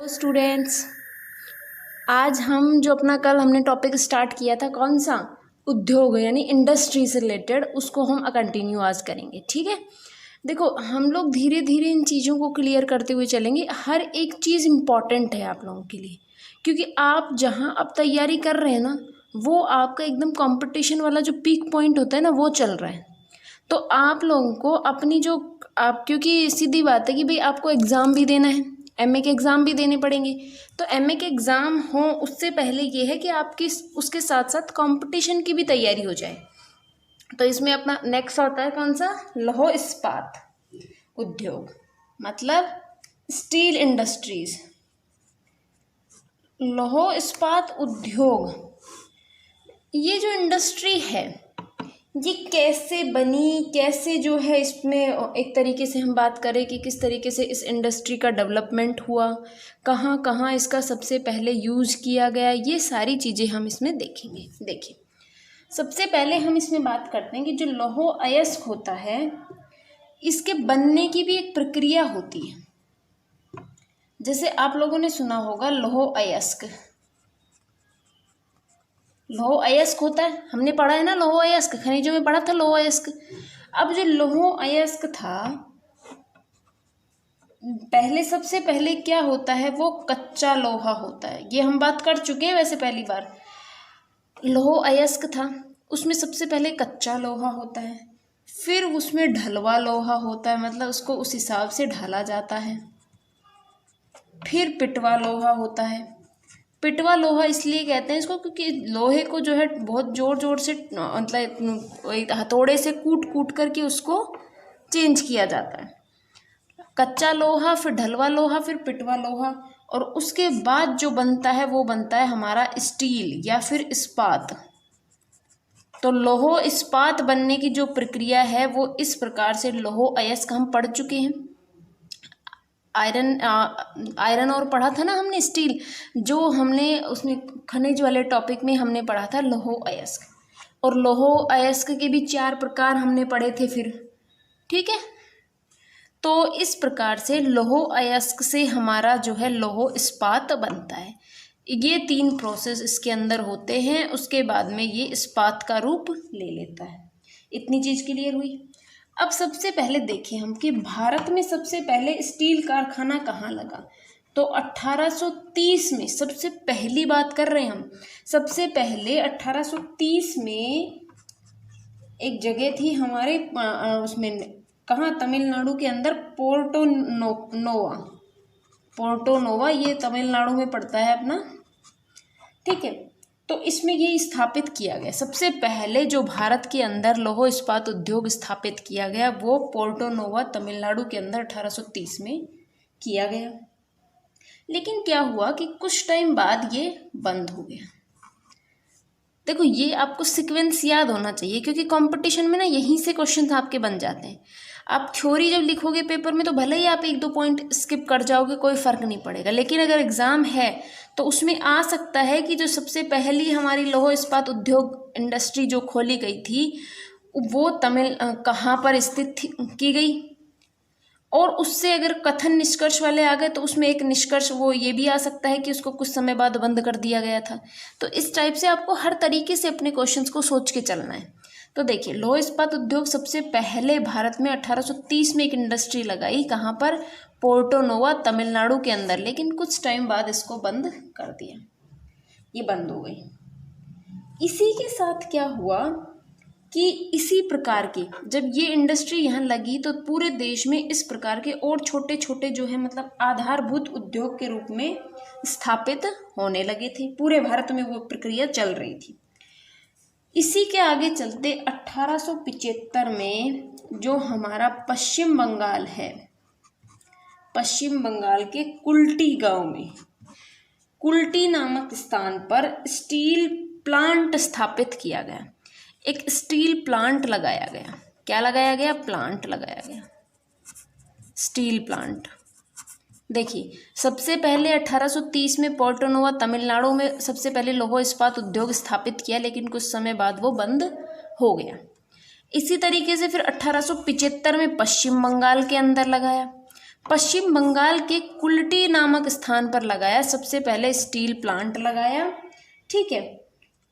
Students, आज हम जो अपना कल हमने टॉपिक स्टार्ट किया था, कौन सा? उद्योग यानी इंडस्ट्री से रिलेटेड, उसको हम कंटिन्यू आज करेंगे। ठीक है, देखो हम लोग धीरे धीरे इन चीज़ों को क्लियर करते हुए चलेंगे। हर एक चीज़ इम्पॉर्टेंट है आप लोगों के लिए, क्योंकि आप जहाँ अब तैयारी कर रहे हैं ना, वो आपका एकदम कंपटीशन वाला जो पीक पॉइंट होता है ना, वो चल रहा है। तो आप लोगों को अपनी जो आप, क्योंकि सीधी बात है कि भाई आपको एग्ज़ाम भी देना है, एमए के एग्ज़ाम भी देने पड़ेंगे। तो एमए के एग्ज़ाम हो उससे पहले ये है कि आपकी उसके साथ साथ कंपटीशन की भी तैयारी हो जाए। तो इसमें अपना नेक्स्ट होता है कौन सा? लौह इस्पात उद्योग, मतलब स्टील इंडस्ट्रीज। लौह इस्पात उद्योग, ये जो इंडस्ट्री है ये कैसे बनी, कैसे जो है इसमें एक तरीके से हम बात करें कि किस तरीके से इस इंडस्ट्री का डेवलपमेंट हुआ, कहाँ कहाँ इसका सबसे पहले यूज़ किया गया, ये सारी चीज़ें हम इसमें देखेंगे। देखिए, सबसे पहले हम इसमें बात करते हैं कि जो लौह अयस्क होता है, इसके बनने की भी एक प्रक्रिया होती है। जैसे आप लोगों ने सुना होगा लौह अयस्क, लौह अयस्क होता है, हमने पढ़ा है ना लौह अयस्क, खनिजों में पढ़ा था लौह अयस्क। अब जो लौह अयस्क था, पहले सबसे पहले क्या होता है, वो कच्चा लोहा होता है। ये हम बात कर चुके हैं वैसे पहली बार। लौह अयस्क था, उसमें सबसे पहले कच्चा लोहा होता है, फिर उसमें ढलवा लोहा होता है, मतलब उसको उस हिसाब से ढाला जाता है। फिर पिटवा लोहा होता है। पिटवा लोहा इसलिए कहते हैं इसको क्योंकि लोहे को जो है बहुत ज़ोर ज़ोर से, मतलब हथौड़े से कूट कूट करके उसको चेंज किया जाता है। कच्चा लोहा, फिर ढलवा लोहा, फिर पिटवा लोहा, और उसके बाद जो बनता है वो बनता है हमारा स्टील या फिर इस्पात। तो लौह इस्पात बनने की जो प्रक्रिया है वो इस प्रकार से, लौह अयस्क हम पढ़ चुके हैं। आयरन और पढ़ा था ना हमने, स्टील, जो हमने उसमें खनिज वाले टॉपिक में हमने पढ़ा था लौह अयस्क। और लौह अयस्क के भी 4 प्रकार हमने पढ़े थे फिर। ठीक है, तो इस प्रकार से लौह अयस्क से हमारा जो है लौह इस्पात बनता है। ये 3 प्रोसेस इसके अंदर होते हैं, उसके बाद में ये इस्पात का रूप ले लेता है। इतनी चीज़ क्लियर हुई। अब सबसे पहले देखें हम कि भारत में सबसे पहले स्टील कारखाना कहाँ लगा। तो 1830 में सबसे पहली बात कर रहे हैं हम। सबसे पहले 1830 में एक जगह थी हमारे उसमें, कहाँ? तमिलनाडु के अंदर, पोर्टो नोवा, ये तमिलनाडु में पड़ता है अपना। ठीक है, तो इसमें ये स्थापित किया गया। सबसे पहले जो भारत के अंदर लौह इस्पात उद्योग स्थापित किया गया वो पोर्टो नोवा, तमिलनाडु के अंदर 1830 में किया गया। लेकिन क्या हुआ कि कुछ टाइम बाद ये बंद हो गया। देखो, ये आपको सीक्वेंस याद होना चाहिए, क्योंकि कंपटीशन में ना यहीं से क्वेश्चन आपके बन जाते हैं। आप थ्योरी जब लिखोगे पेपर में तो भले ही आप 1-2 पॉइंट स्किप कर जाओगे, कोई फ़र्क नहीं पड़ेगा, लेकिन अगर एग्ज़ाम है तो उसमें आ सकता है कि जो सबसे पहली हमारी लौह इस्पात उद्योग इंडस्ट्री जो खोली गई थी वो कहाँ पर स्थित की गई, और उससे अगर कथन निष्कर्ष वाले आ गए तो उसमें एक निष्कर्ष वो ये भी आ सकता है कि उसको कुछ समय बाद बंद कर दिया गया था। तो इस टाइप से आपको हर तरीके से अपने क्वेश्चंस को सोच के चलना है। तो देखिए, लौह इस्पात उद्योग सबसे पहले भारत में 1830 में एक इंडस्ट्री लगाई, कहाँ पर? पोर्टो नोवा, तमिलनाडु के अंदर। लेकिन कुछ टाइम बाद इसको बंद कर दिया, ये बंद हो गई। इसी के साथ क्या हुआ कि इसी प्रकार की जब ये इंडस्ट्री यहाँ लगी तो पूरे देश में इस प्रकार के और छोटे छोटे जो है, मतलब आधारभूत उद्योग के रूप में स्थापित होने लगे थे। पूरे भारत में वो प्रक्रिया चल रही थी। इसी के आगे चलते 1875 में जो हमारा पश्चिम बंगाल है, पश्चिम बंगाल के कुल्टी गांव में, कुल्टी नामक स्थान पर स्टील प्लांट स्थापित किया गया। एक स्टील प्लांट लगाया गया। क्या लगाया गया? प्लांट लगाया गया, स्टील प्लांट। देखिए, सबसे पहले 1830 में पोर्टो नोवा, तमिलनाडु में सबसे पहले लौह इस्पात उद्योग स्थापित किया, लेकिन कुछ समय बाद वो बंद हो गया। इसी तरीके से फिर 1875 में पश्चिम बंगाल के अंदर लगाया। पश्चिम बंगाल के कुल्टी नामक स्थान पर लगाया, सबसे पहले स्टील प्लांट लगाया। ठीक है,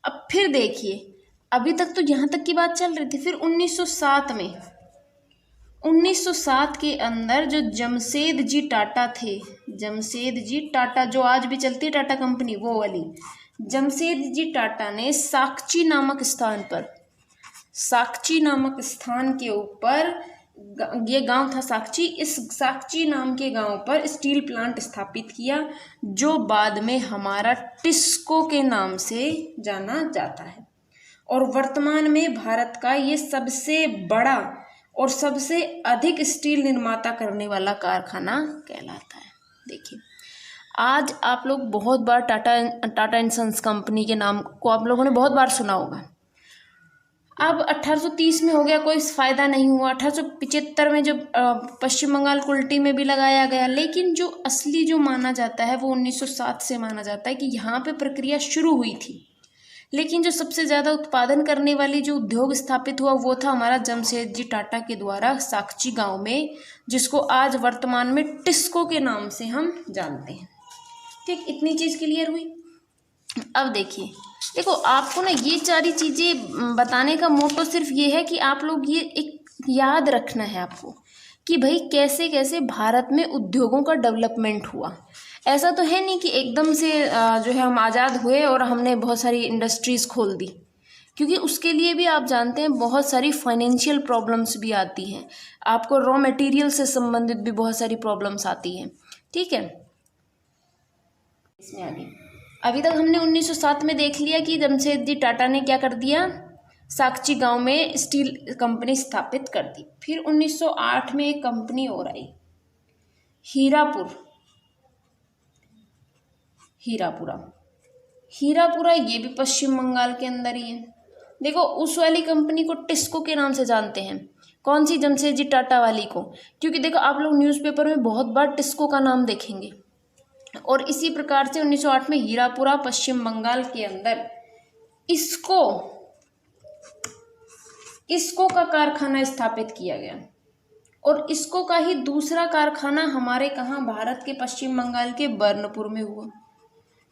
अब फिर देखिए, अभी तक तो यहाँ तक की बात चल रही थी। फिर 1907 में, 1907 के अंदर जो जमशेदजी टाटा थे, जमशेदजी टाटा जो आज भी चलती है टाटा कंपनी, वो वाली जमशेदजी टाटा ने साकची नामक स्थान पर, साकची नामक स्थान के ऊपर, ये गांव था साकची, इस साकची नाम के गांव पर स्टील प्लांट स्थापित किया, जो बाद में हमारा टिस्को के नाम से जाना जाता है। और वर्तमान में भारत का ये सबसे बड़ा और सबसे अधिक स्टील निर्माता करने वाला कारखाना कहलाता है। देखिए, आज आप लोग बहुत बार टाटा एंड सन्स कंपनी के नाम को आप लोगों ने बहुत बार सुना होगा। अब 1830 में हो गया, कोई फ़ायदा नहीं हुआ। 1875 में जब पश्चिम बंगाल कुल्टी में भी लगाया गया, लेकिन जो असली जो माना जाता है वो 1907 से माना जाता है कि यहाँ पे प्रक्रिया शुरू हुई थी। लेकिन जो सबसे ज़्यादा उत्पादन करने वाली जो उद्योग स्थापित हुआ वो था हमारा जमशेदजी टाटा के द्वारा साकची गांव में, जिसको आज वर्तमान में टिस्को के नाम से हम जानते हैं। ठीक, इतनी चीज़ क्लियर हुई। अब देखिए, देखो आपको ना ये सारी चीज़ें बताने का मोटो सिर्फ ये है कि आप लोग ये एक याद रखना है आपको कि भाई कैसे कैसे भारत में उद्योगों का डेवलपमेंट हुआ। ऐसा तो है नहीं कि एकदम से जो है हम आज़ाद हुए और हमने बहुत सारी इंडस्ट्रीज़ खोल दी, क्योंकि उसके लिए भी आप जानते हैं बहुत सारी फाइनेंशियल प्रॉब्लम्स भी आती हैं, आपको रॉ मटेरियल से संबंधित भी बहुत सारी प्रॉब्लम्स आती हैं। ठीक है, इसमें आगे अभी तक हमने 1907 में देख लिया कि जमशेदजी टाटा ने क्या कर दिया, साकची गांव में स्टील कंपनी स्थापित कर दी। फिर 1908 में एक कंपनी और आई, हीरापुरा, ये भी पश्चिम बंगाल के अंदर ही है। देखो, उस वाली कंपनी को टिस्को के नाम से जानते हैं, कौन सी, जमशेदजी टाटा वाली को, क्योंकि देखो आप लोग न्यूज़पेपर में बहुत बार टिस्को का नाम देखेंगे। और इसी प्रकार से 1908 में हीरापुरा पश्चिम बंगाल के अंदर इसको का कारखाना स्थापित किया गया। और इसको का ही दूसरा कारखाना हमारे कहाँ, भारत के पश्चिम बंगाल के बर्नपुर में हुआ।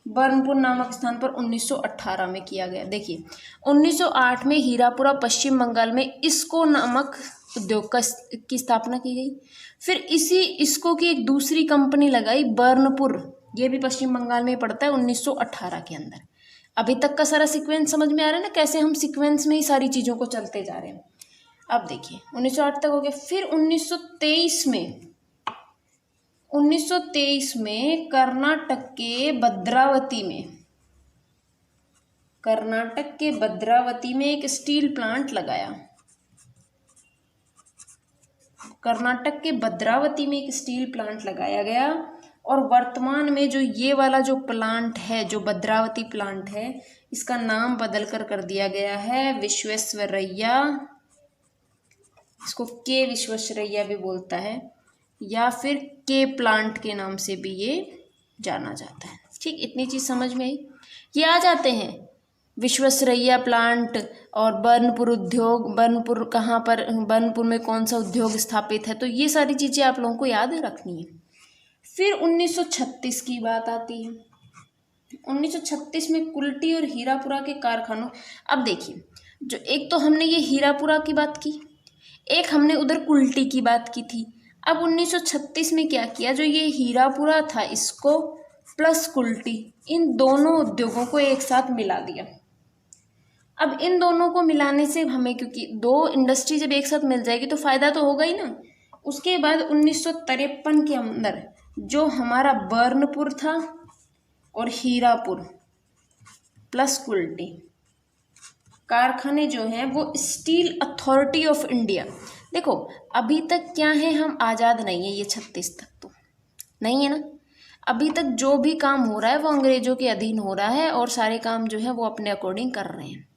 बर्नपुर नामक स्थान पर 1918 में किया गया। देखिए, 1908 में हीरापुरा पश्चिम बंगाल में इसको नामक उद्योग की स्थापना की गई। फिर इसको की एक दूसरी कंपनी लगाई बर्नपुर, ये भी पश्चिम बंगाल में ही पड़ता है, 1918 के अंदर। अभी तक का सारा सीक्वेंस समझ में आ रहा है ना, कैसे हम सीक्वेंस में ही सारी चीज़ों को चलते जा रहे हैं। अब देखिए 1908 तक हो गया। फिर 1923 में कर्नाटक के भद्रावती में एक स्टील प्लांट लगाया। कर्नाटक के भद्रावती में एक स्टील प्लांट लगाया गया। और वर्तमान में जो ये वाला जो प्लांट है, जो भद्रावती प्लांट है, इसका नाम बदल कर दिया गया है विश्वेश्वरैया। इसको के विश्वेश्वरैया भी बोलता है, या फिर के प्लांट के नाम से भी ये जाना जाता है। ठीक, इतनी चीज़ समझ में आई। ये आ जाते हैं विश्वेश्वरैया प्लांट और बर्नपुर उद्योग, बर्नपुर कहाँ पर, बर्नपुर में कौन सा उद्योग स्थापित है, तो ये सारी चीज़ें आप लोगों को याद रखनी है। फिर 1936 की बात आती है। 1936 में कुल्टी और हीरापुरा के कारखानों, अब देखिए, जो एक तो हमने ये हीरापुरा की बात की, एक हमने उधर कुल्टी की बात की थी। अब 1936 में क्या किया, जो ये हीरापुरा था इसको प्लस कुल्टी, इन दोनों उद्योगों को एक साथ मिला दिया। अब इन दोनों को मिलाने से हमें, क्योंकि दो इंडस्ट्री जब एक साथ मिल जाएगी तो फ़ायदा तो होगा ही ना। उसके बाद 1953 के अंदर जो हमारा बर्नपुर था और हीरापुर प्लस कुल्टी कारखाने जो हैं वो स्टील अथॉरिटी ऑफ इंडिया, देखो अभी तक क्या है, हम आज़ाद नहीं है, ये 36 तक तो नहीं है ना। अभी तक जो भी काम हो रहा है वो अंग्रेज़ों के अधीन हो रहा है और सारे काम जो है वो अपने अकॉर्डिंग कर रहे हैं।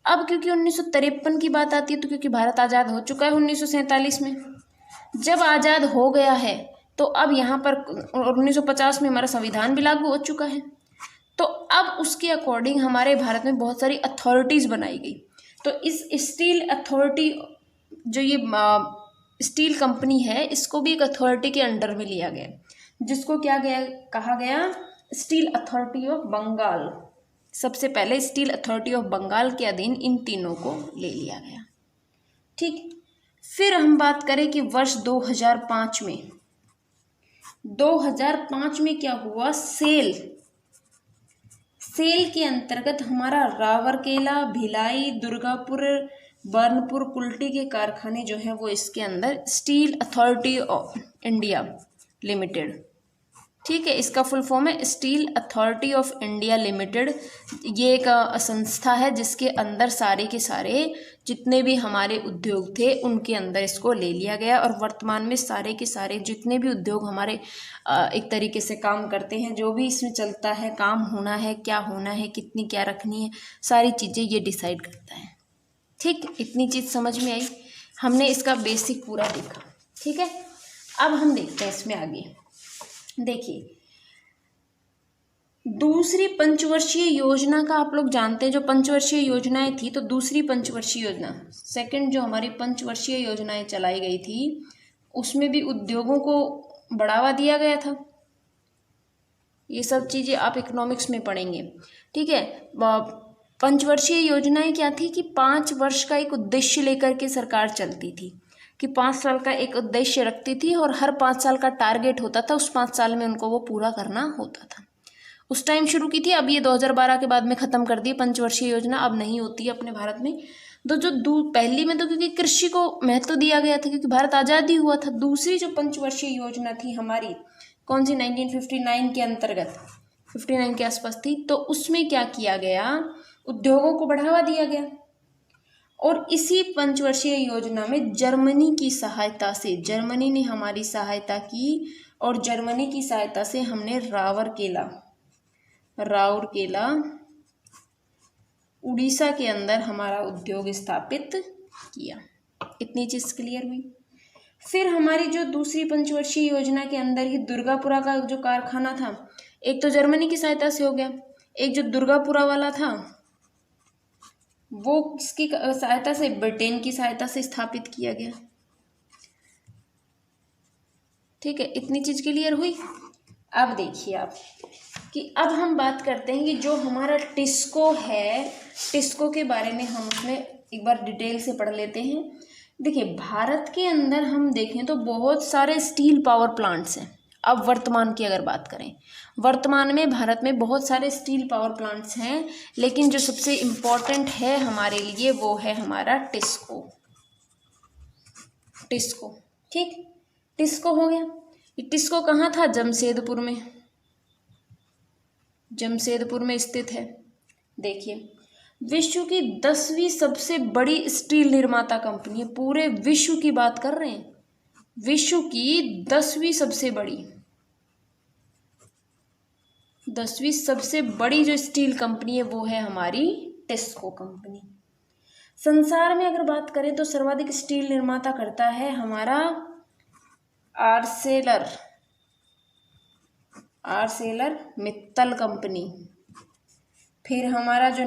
अब क्योंकि 1953 की बात आती है, तो क्योंकि भारत आज़ाद हो चुका है 1947 में, जब आज़ाद हो गया है तो अब यहाँ पर 1950 में हमारा संविधान भी लागू हो चुका है। तो अब उसके अकॉर्डिंग हमारे भारत में बहुत सारी अथॉरिटीज़ बनाई गई। तो इस स्टील अथॉरिटी जो ये स्टील कंपनी है, इसको भी एक अथॉरिटी के अंडर में लिया गया, जिसको क्या गया कहा गया, स्टील अथॉरिटी ऑफ बंगाल। सबसे पहले स्टील अथॉरिटी ऑफ बंगाल के अधीन इन तीनों को ले लिया गया। ठीक, फिर हम बात करें कि वर्ष 2005 में क्या हुआ, सेल के अंतर्गत हमारा रावरकेला, भिलाई, दुर्गापुर, बर्नपुर, कुल्टी के कारखाने जो है वो इसके अंदर steel authority of India limited, ठीक है, इसका फुल फॉर्म है steel authority of India limited. ये एक संस्था है जिसके अंदर सारे के सारे जितने भी हमारे उद्योग थे उनके अंदर इसको ले लिया गया, और वर्तमान में सारे के सारे जितने भी उद्योग हमारे एक तरीके से काम करते हैं, जो भी इसमें चलता है, काम होना है, क्या होना है, कितनी क्या रखनी है, सारी चीज़ें ये डिसाइड करता है। ठीक, इतनी चीज़ समझ में आई, हमने इसका बेसिक पूरा देखा। ठीक है, अब हम देखते हैं इसमें आगे। देखिए, दूसरी पंचवर्षीय योजना का आप लोग जानते हैं, जो पंचवर्षीय योजनाएं थी, तो दूसरी पंचवर्षीय योजना, सेकंड जो हमारी पंचवर्षीय योजनाएं चलाई गई थी, उसमें भी उद्योगों को बढ़ावा दिया गया था। ये सब चीज़ें आप इकोनॉमिक्स में पढ़ेंगे। ठीक है, पंचवर्षीय योजनाएं क्या थी कि 5 वर्ष का एक उद्देश्य लेकर के सरकार चलती थी, कि 5 साल का एक उद्देश्य रखती थी और हर 5 साल का टारगेट होता था, उस 5 साल में उनको वो पूरा करना होता था। उस टाइम शुरू की थी, अब ये 2012 के बाद में ख़त्म कर दी पंचवर्षीय योजना, अब नहीं होती है अपने भारत में। तो जो पहली में तो क्योंकि कृषि को महत्व दिया गया था, क्योंकि भारत आज़ादी हुआ था। दूसरी जो पंचवर्षीय योजना थी हमारी, कौन सी, 1959 के अंतर्गत, 59 के आसपास थी, तो उसमें क्या किया गया, उद्योगों को बढ़ावा दिया गया। और इसी पंचवर्षीय योजना में जर्मनी की सहायता से, जर्मनी ने हमारी सहायता की, और जर्मनी की सहायता से हमने राउरकेला उड़ीसा के अंदर हमारा उद्योग स्थापित किया। इतनी चीज़ क्लियर हुई। फिर हमारी जो दूसरी पंचवर्षीय योजना के अंदर ही दुर्गापुरा का जो कारखाना था, एक तो जर्मनी की सहायता से हो गया, एक जो दुर्गापुरा वाला था वो किसकी सहायता से, ब्रिटेन की सहायता से स्थापित किया गया। ठीक है, इतनी चीज क्लियर हुई। अब देखिए आप कि अब हम बात करते हैं कि जो हमारा टिस्को है, टिस्को के बारे में हम उसमें एक बार डिटेल से पढ़ लेते हैं। देखिए, भारत के अंदर हम देखें तो बहुत सारे स्टील पावर प्लांट्स हैं। अब वर्तमान की अगर बात करें, वर्तमान में भारत में बहुत सारे स्टील पावर प्लांट्स हैं, लेकिन जो सबसे इम्पोर्टेंट है हमारे लिए वो है हमारा टिस्को। ठीक, टिस्को हो गया। ये टिस्को कहाँ था, जमशेदपुर में स्थित है। देखिए, विश्व की 10वीं सबसे बड़ी स्टील निर्माता कंपनी है, पूरे विश्व की बात कर रहे हैं, विश्व की 10वीं सबसे बड़ी जो स्टील कंपनी है वो है हमारी टिस्को कंपनी। संसार में अगर बात करें तो सर्वाधिक स्टील निर्माता करता है हमारा आर्सेलर मित्तल कंपनी। फिर हमारा जो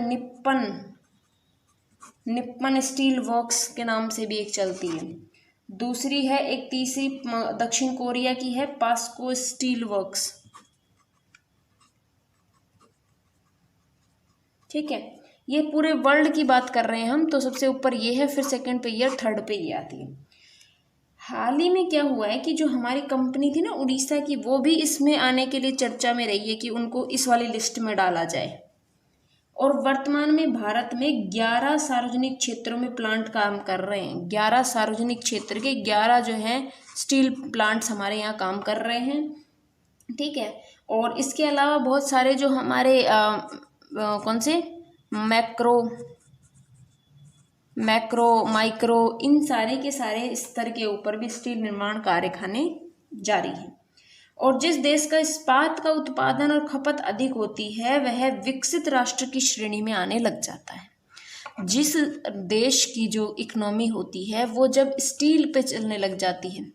निप्पन स्टील वर्क्स के नाम से भी एक चलती है। दूसरी है, एक तीसरी दक्षिण कोरिया की है, पास्को स्टील वर्क्स। ठीक है, ये पूरे वर्ल्ड की बात कर रहे हैं हम, तो सबसे ऊपर ये है, फिर सेकंड पे ये, थर्ड पे ये आती है। हाल ही में क्या हुआ है कि जो हमारी कंपनी थी ना उड़ीसा की, वो भी इसमें आने के लिए चर्चा में रही है कि उनको इस वाली लिस्ट में डाला जाए। और वर्तमान में भारत में 11 सार्वजनिक क्षेत्रों में प्लांट काम कर रहे हैं। 11 सार्वजनिक क्षेत्र के 11 जो हैं स्टील प्लांट्स हमारे यहाँ काम कर रहे हैं। ठीक है, और इसके अलावा बहुत सारे जो हमारे कौन से मैक्रो माइक्रो, इन सारे के सारे स्तर के ऊपर भी स्टील निर्माण कारखाने जारी हैं। और जिस देश का इस्पात का उत्पादन और खपत अधिक होती है वह विकसित राष्ट्र की श्रेणी में आने लग जाता है। जिस देश की जो इकोनॉमी होती है वो जब स्टील पे चलने लग जाती है,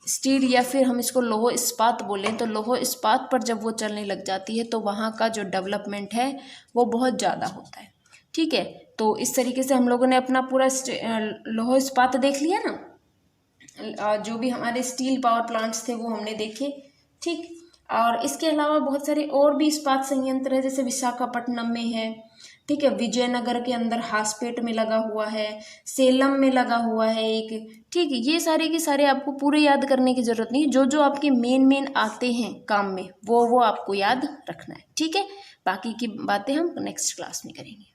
स्टील या फिर हम इसको लौह इस्पात बोलें, तो लौह इस्पात पर जब वो चलने लग जाती है तो वहाँ का जो डेवलपमेंट है वो बहुत ज़्यादा होता है। ठीक है, तो इस तरीके से हम लोगों ने अपना पूरा लौह इस्पात देख लिया ना। जो भी हमारे स्टील पावर प्लांट्स थे वो हमने देखे। ठीक, और इसके अलावा बहुत सारे और भी इस्पात संयंत्र है, जैसे विशाखापट्टनम में है, ठीक है, विजयनगर के अंदर हासपेट में लगा हुआ है, सेलम में लगा हुआ है एक। ठीक है, ये सारे के सारे आपको पूरे याद करने की जरूरत नहीं, जो जो आपके मेन आते हैं काम में वो आपको याद रखना है। ठीक है, बाकी की बातें हम नेक्स्ट क्लास में करेंगे।